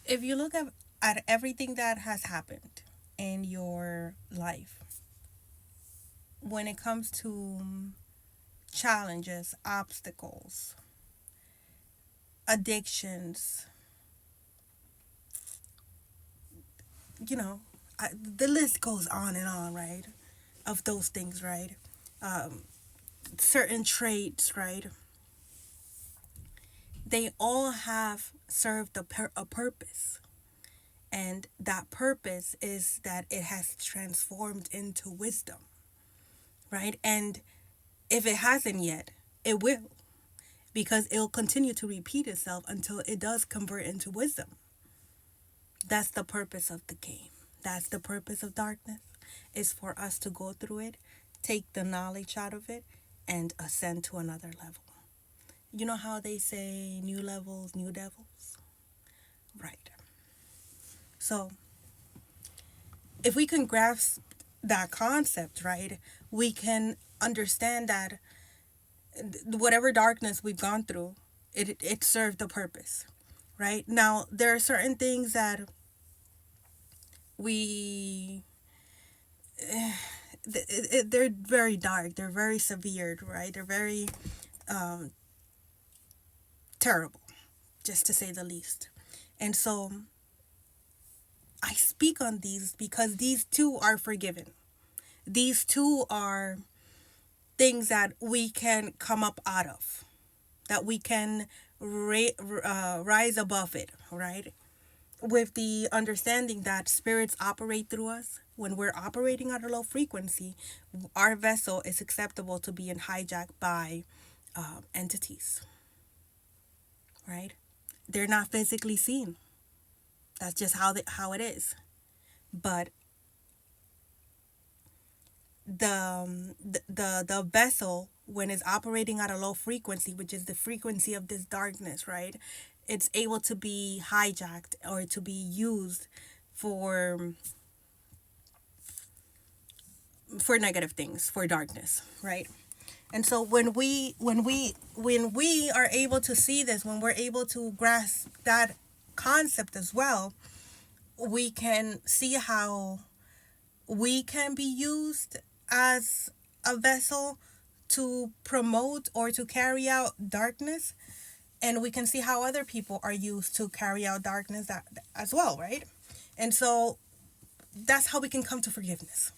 If you look at everything that has happened in your life, when it comes to challenges, obstacles, addictions, you know, the list goes on and on, right? Of those things, right? Um, Certain traits, right? They all have served a purpose. And that purpose is that it has transformed into wisdom, right? And if it hasn't yet, it will, because it'll continue to repeat itself until it does convert into wisdom. That's the purpose of the game. That's the purpose of darkness, is for us to go through it, take the knowledge out of it, and ascend to another level. You know how they say new levels, new devils? Right. So if we can grasp that concept, right, we can understand that whatever darkness we've gone through, it served a purpose, right? Now, there are certain things that we they're very dark, they're very severe, right? They're very um, terrible, just to say the least. And so I speak on these because these too are forgiven. These too are things that we can come up out of, that we can rise above it, right? With the understanding that spirits operate through us. When we're operating at a low frequency, our vessel is acceptable to being hijacked by entities, right? They're not physically seen. That's just how it is. But the vessel, when it's operating at a low frequency, which is the frequency of this darkness, right, it's able to be hijacked or to be used for negative things, for darkness, right? And so when we are able to see this, when we're able to grasp that concept as well, we can see how we can be used as a vessel to promote or to carry out darkness, and we can see how other people are used to carry out darkness as well, right? And so that's how we can come to forgiveness.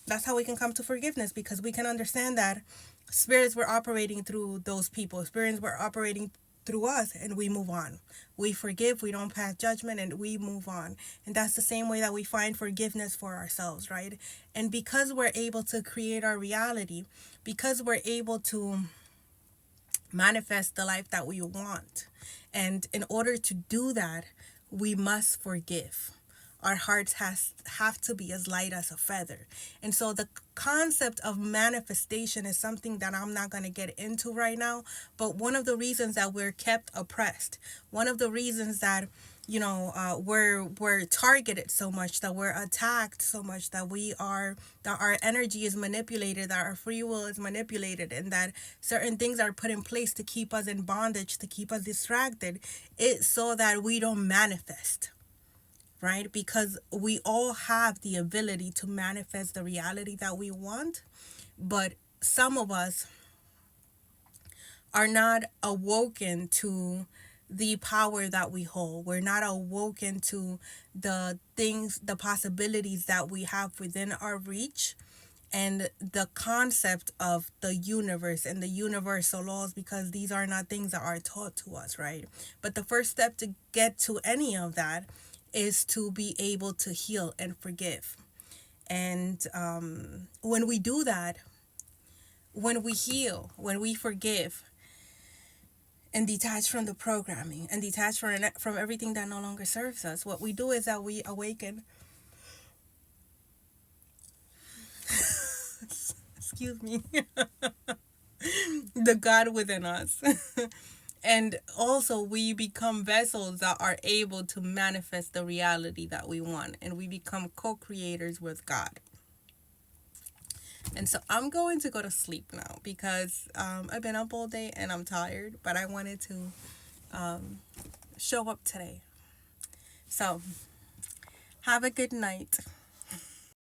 That's how we can come to forgiveness, because we can understand that spirits were operating through those people, spirits were operating through us, and we move on. We forgive, we don't pass judgment, and we move on. And that's the same way that we find forgiveness for ourselves, right? And because we're able to create our reality, because we're able to manifest the life that we want, and in order to do that, we must forgive. Our hearts have to be as light as a feather. And so the concept of manifestation is something that I'm not going to get into right now, but one of the reasons that we're kept oppressed, one of the reasons that we're targeted so much, that we're attacked so much, that our energy is manipulated, that our free will is manipulated, and that certain things are put in place to keep us in bondage, to keep us distracted, it's so that we don't manifest, right? Because we all have the ability to manifest the reality that we want, but some of us are not awoken to the power that we hold. We're not awoken to the things, the possibilities that we have within our reach, and the concept of the universe and the universal laws, because these are not things that are taught to us, right? But the first step to get to any of that is to be able to heal and forgive. And when we do that, when we heal, when we forgive, and detach from the programming and detach from everything that no longer serves us, what we do is that we awaken, excuse me, the God within us. And also, we become vessels that are able to manifest the reality that we want, and we become co creators with God. And so, I'm going to go to sleep now because I've been up all day and I'm tired, but I wanted to show up today. So, have a good night.